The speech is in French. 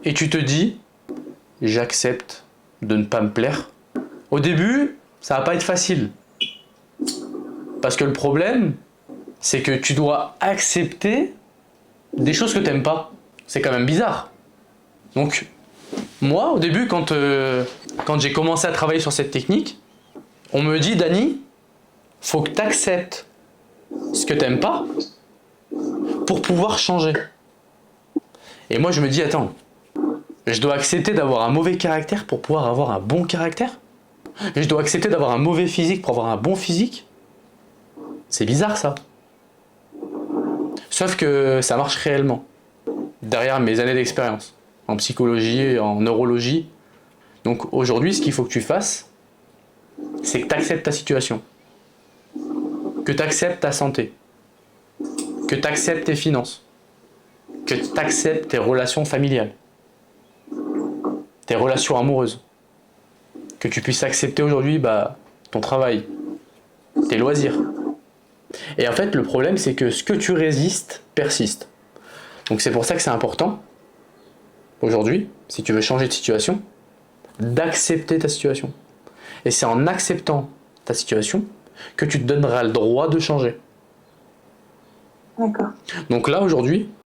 et tu te dis, j'accepte de ne pas me plaire. Au début, ça va pas être facile. Parce que le problème, c'est que tu dois accepter des choses que tu n'aimes pas. C'est quand même bizarre. Donc, moi, au début, quand j'ai commencé à travailler sur cette technique, on me dit, Dany, faut que tu acceptes ce que tu n'aimes pas pour pouvoir changer. Et moi, je me dis, attends, je dois accepter d'avoir un mauvais caractère pour pouvoir avoir un bon caractère? Je dois accepter d'avoir un mauvais physique pour avoir un bon physique? C'est bizarre, ça. Sauf que ça marche réellement. Derrière mes années d'expérience, en psychologie, en neurologie. Donc aujourd'hui, ce qu'il faut que tu fasses, c'est que tu acceptes ta situation. Que tu acceptes ta santé. Que tu acceptes tes finances. Que tu acceptes tes relations familiales. Tes relations amoureuses. Que tu puisses accepter aujourd'hui ton travail, tes loisirs. Et en fait, le problème, c'est que ce que tu résistes persiste. Donc c'est pour ça que c'est important, aujourd'hui, si tu veux changer de situation, d'accepter ta situation. Et c'est en acceptant ta situation que tu te donneras le droit de changer. D'accord. Donc là, aujourd'hui,